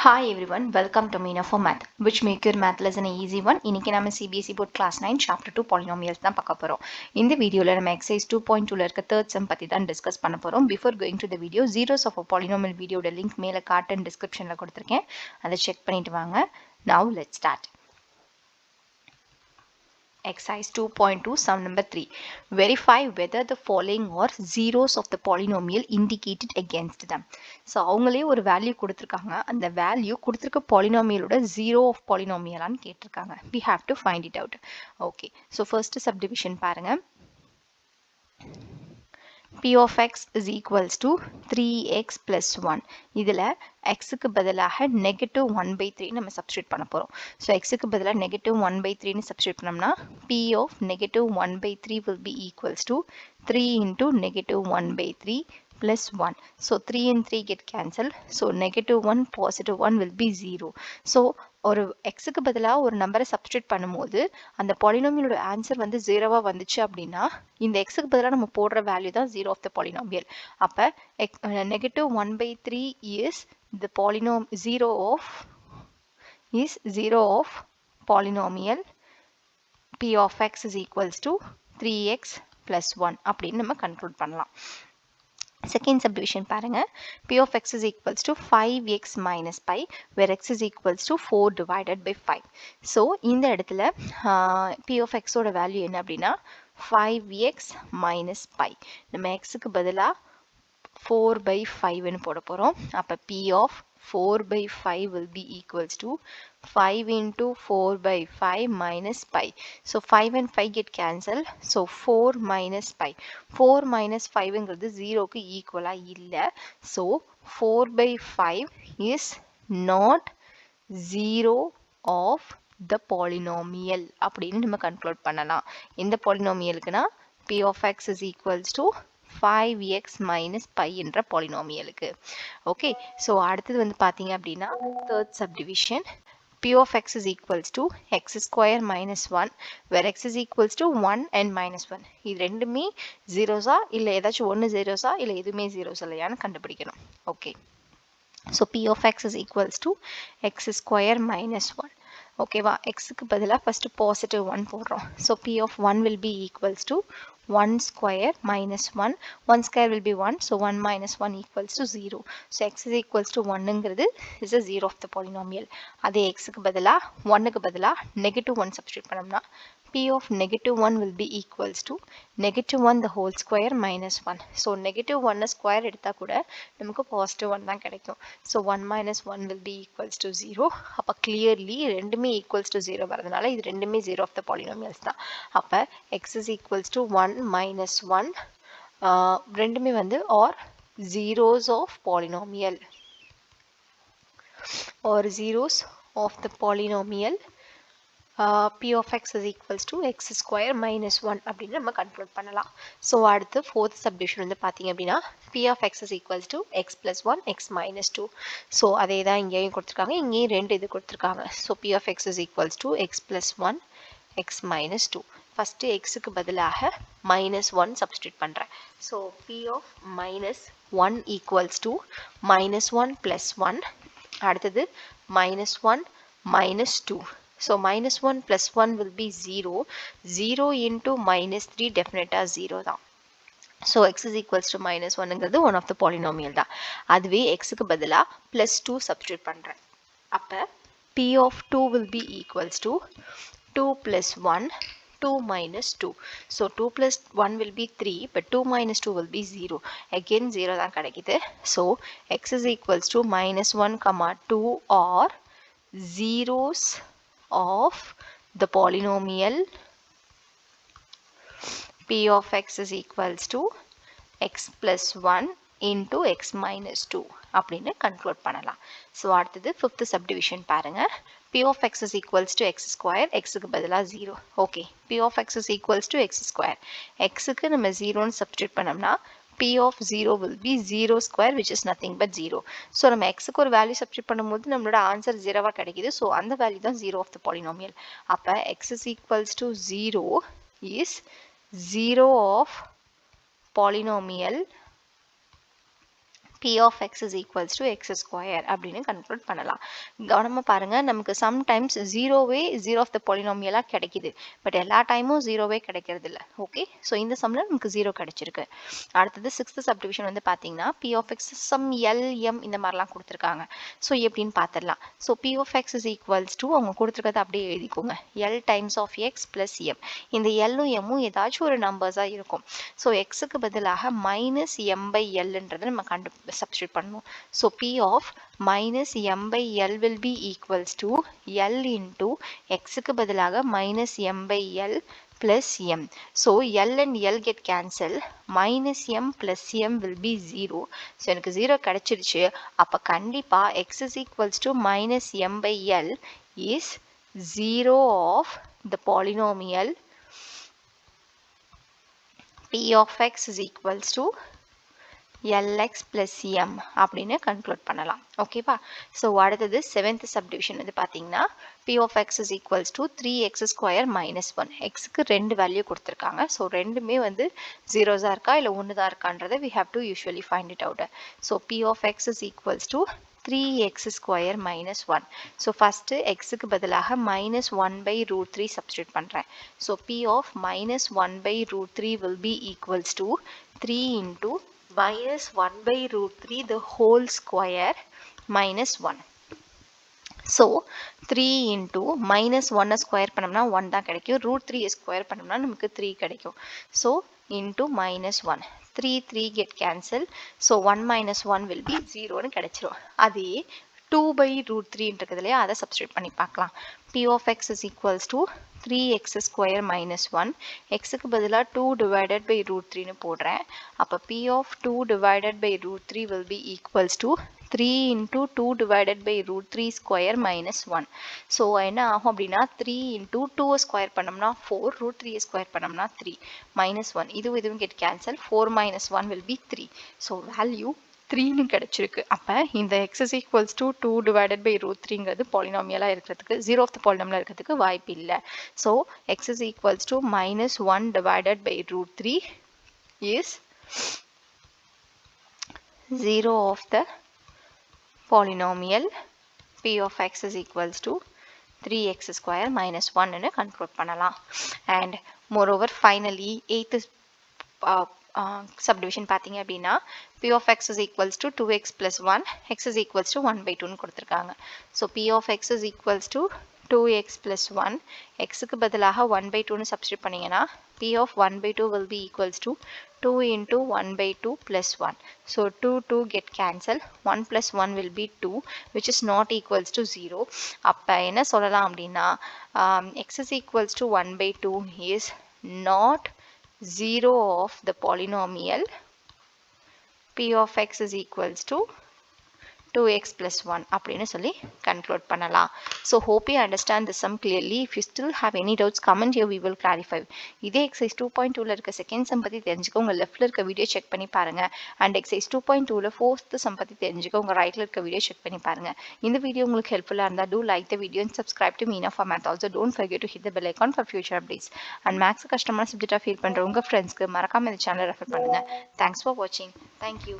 Hi everyone, welcome to Meena for Math, which make your math lesson an easy one. இன்னைக்கு நம்ம CBSE board class 9 chapter 2 polynomials தான் பார்க்க போறோம். இந்த வீடியோல நம்ம exercise 2.2ல இருக்க third sum பத்தி தான் discuss பண்ண போறோம். Before going to the video, zeros of a polynomial videoட link மேல கார்டன் descriptionல கொடுத்திருக்கேன். அதை check பண்ணிட்டு வாங்க. Now let's start. Exercise 2.2 sum number 3. Verify whether the following are zeros of the polynomial indicated against them. So அவங்களே ஒரு value கொடுத்திருக்காங்க. அந்த value கொடுத்திருக்க polynomialோட zero of polynomial ஆன்னு கேட்டிருக்காங்க. We have to find it out. Okay. So first subdivision பாருங்க. P of x is equals to 3x plus 1. இதில் xக்கு பதிலாக negative 1 by 3 நம்ம substitute பண்ண போறோம். So xக்கு பதிலாக negative 1 by 3 னு substitute பண்ணோம்னா P of negative 1 by 3 will be equals to 3 into negative 1 by 3 plus 1. So 3 and 3 get cancelled. So negative 1 positive 1 will be 0. So ஒரு xக்கு பதிலாக ஒரு நம்பரை சப்ஸ்டியூட் பண்ணும்போது அந்த பாலினாமியலோட ஆன்சர் வந்து 0வா வந்துச்சு அப்படின்னா இந்த xக்கு பதிலாக நம்ம போடுற வேல்யூ தான் 0 ஆஃப் த பாலினாமியல். அப்போ negative 1 by 3 is the zero of polynomial P of x is equals to 3x plus 1 அப்படின்னு நம்ம கன்க்ளூட் பண்ணலாம். Second subdivision பாருங்க. P of x is equals to 5x minus pi where x is equals to 4 divided by 5. So இந்த இடத்துல P of x ஓட value என்ன அப்படின்னா 5x minus pi. நம்ம xக்கு பதிலா 4 by 5 னு போட போறோம். அப்ப P of 4 by 5 will be equals to 5 into 4 by 5 minus pi. So 5 and 5 get cancelled. So 4 minus pi. 4 minus 5 ங்கிறது 0க்கு ஈக்குவலா இல்ல. So 4 by 5 is not 0 of the polynomial அப்படின்னு நம்ம கன்க்ளூட் பண்ணலாம். இந்த polynomialக்குனா P of x is equals to 5x minus pi என்ற polynomialக்கு. Okay, so அடுத்தது வந்து பாத்தீங்க அப்படின்னா third subdivision. P of x is equals to x square minus 1 where x is equals to 1 and minus 1. இது ரெண்டுமே zeros இல்ல ஏதாச்சும் ஒன்று zeros இல்ல எதுவுமே zeros இல்லையான்னு கண்டுபிடிக்கணும். Okay, so P of x is equals to x square minus 1. ஓகேவா, xக்கு பதிலாக first positive 1 போடுறோம். So P of 1 will be equals to 1 square minus 1. 1 square will be 1. So 1 minus 1 equals to 0. So x is equals to 1ங்கிறது is a 0 of the polynomial. அதே xக்கு பதிலாக 1க்கு பதிலாக negative 1 substitute பண்ணோம்னா P of negative 1 will be equals to negative 1 the whole square minus 1. So negative 1 square எடுத்தா கூட நமக்கு positive 1 தான் கிடைக்கும். So 1 minus 1 will be equals to 0. அப்ப clearly ரெண்டுமே equals to 0 வரதுனால இது ரெண்டுமே 0 of the polynomials தான். அப்ப x is equals to 1 minus 1 ரெண்டுமே வந்து or zeros of polynomial or zeros of the polynomial P of x is equals to x square minus 1 அப்படின்னு நம்ம கன்க்ளூட் பண்ணலாம். ஸோ அடுத்து fourth subdivision வந்து பார்த்தீங்க அப்படின்னா P of x is equals to x plus 1 x minus 2. So அதே தான் இங்கேயும் கொடுத்துருக்காங்க, இங்கேயும் ரெண்டு இது கொடுத்துருக்காங்க. So P of x is equals to x plus 1 x minus 2. First எக்ஸுக்கு பதிலாக minus 1 substitute பண்ணுறேன். So P of minus 1 equals to minus 1 plus 1. அடுத்தது minus 1 minus 2. So minus 1 plus 1 will be 0. 0 into minus 3 definitely 0 தான். So x is equals to minus 1ங்கிறது one of the polynomial தான். அதுவே xக்கு பதிலா plus 2 substitute பண்ணுறேன். அப்ப P of 2 will be equals to 2 plus 1 2 minus 2. So 2 plus 1 will be 3 but 2 minus 2 will be 0. Again 0 தான் கிடைக்குது. So x is equals to minus 1 comma 2 or zeros of the polynomial P of x is equals to x plus 1 into x minus 2 அப்படின்னு conclude பண்ணலாம். So அடுத்தது fifth subdivision பாருங்க. P of x is equals to x square, xக்கு பதிலாக 0. Okay, P of x is equals to x square. xக்கு நம்ம 0ன்னு substitute பண்ணோம்னா P of 0 will be 0 square which is nothing but 0. So நம்ம xக்கு ஒரு value substitute பண்ணும்போது நம்மளோட answer 0வா கிடைக்குது. So அந்த value தான் 0 of the polynomial. அப்போ x is equals to 0 is 0 of polynomial P of x is equals to x square அப்படின்னு conclude பண்ணலாம். கவனமாக பாருங்கள், நமக்கு சம்டைம்ஸ் ஜீரோவே ஜீரோ ஆஃப் த பாலினாமியலாக கிடைக்குது, பட் எல்லா டைமும் ஜீரோவே கிடைக்கிறது இல்லை. ஓகே, ஸோ இந்த சம்மில் நமக்கு ஜீரோ கிடைச்சிருக்கு. அடுத்தது சிக்ஸ்த் சப்டிவிஷன் வந்து பார்த்தீங்கன்னா P of x sum L M இந்த மாதிரிலாம் கொடுத்துருக்காங்க. ஸோ எப்படின்னு பார்த்துடலாம். So P of x is equals to அவங்க கொடுத்துருக்கதை அப்படியே எழுதிக்கோங்க, L times of x plus M. இந்த Lலும் Mமும் ஏதாச்சும் ஒரு நம்பர்ஸாக இருக்கும். ஸோ எக்ஸுக்கு பதிலாக மைனஸ் எம் பை எல்ன்றதை நம்ம substitute பண்ணணும். So P of minus m by L will be equals to L into x க்கு பதிலாக minus m by L plus m. So L and L get cancel. Minus m plus m will be 0. So எனக்கு 0 கிடைச்சிருச்சு. அப்ப கண்டிப்பா x is equals to minus m by L is 0 of the polynomial P of x is equals to Lx plus m அப்படின்னு conclude பண்ணலாம். ஓகேவா? So அடுத்தது seventh subdivision வந்து பார்த்தீங்கன்னா P of x is equals to 3x square minus 1. எக்ஸுக்கு ரெண்டு value கொடுத்துருக்காங்க. So ரெண்டுமே வந்து ஜீரோஸாக இருக்கா இல்லை ஒன்று தான் இருக்கான்றதை we have to usually find it out. So P of x is equals to 3x square minus 1. So first எக்ஸுக்கு பதிலாக minus 1 by root 3 substitute பண்ணுறேன். So P of minus 1 by root 3 will be equals to 3 into minus 1 by root 3 the whole square minus 1. So 3 into minus 1 square பண்ணோம்னா 1 தான் கிடைக்கும். root 3 square பண்ணோம்னா நமக்கு 3 கிடைக்கும். So into minus 1. 3 3 get cancel. So 1 minus 1 will be 0 னு கிடைச்சிரும். அதே 2 by root 3 இருக்குதுலையா, அதை substitute பண்ணி பார்க்கலாம். P of x is equals to 3x square minus 1. xக்கு பதிலா 2 divided by root 3 னு போடுறேன். அப்ப P of 2 divided by root 3 will be equals to 3 into 2 divided by root 3 square minus 1. So என்ன ஆகும் அப்படின்னா 3 into 2 square பண்ணோம்னா 4, root 3 square பண்ணோம்னா 3, minus 1. இதுவும் get cancel. 4 minus 1 will be 3. So value 3 னு கிடைச்சிருக்கு. அப்ப இந்த x is equals to 2 divided by root 3ங்கிறது பாலினாமியலா இருக்கிறதுக்கு, 0 of the polynomial இருக்கிறதுக்கு வாய்ப்பு இல்லை. So x is equals to minus 1 divided by root 3 is 0 of the polynomial P of x is equals to 3x square minus 1 னு conclude பண்ணலாம். And moreover finally 8th subdivision பார்த்தீங்க அப்படின்னா P of x is equals to 2x plus 1, x is equals to 1 by 2 னு கொடுத்துருக்காங்க. So P of x is equals to 2x plus 1, xக்கு பதிலாக 1 by 2 னு substitute பண்ணீங்கன்னா P of 1 by 2 will be equals to 2 into 1 by 2 plus 1. So 2 2 get cancel. 1 plus 1 will be 2, which is not equals to 0. அப்ப என்ன சொல்லலாம் அப்படின்னா x is equals to 1 by 2 is not 0 of the polynomial P of x is equals to 2x plus 1 அப்படின்னு சொல்லி conclude பண்ணலாம். So hope you understand this sum clearly. If you still have any doubts, comment here, we will clarify. இதே exercise 2.2ல இருக்க second sum பத்தி தெரிஞ்சுக்க உங்க leftல இருக்க video check பண்ணி பாருங்க. And exercise 2.2ல fourth sum பத்தி தெரிஞ்சுக்க உங்க rightல இருக்க வீடியோ செக் பண்ணி பாருங்க. இந்த வீடியோ உங்களுக்கு helpful-ஆ இருந்தா do like the video and subscribe to Meena for Math. Also don't forget to hit the bell icon for future updates. And maths கஷ்டமான subject-ஆ feel பண்ற உங்க friends-க்கு மறக்காம இந்த channel refer பண்ணுங்க. Thanks for watching. Thank you.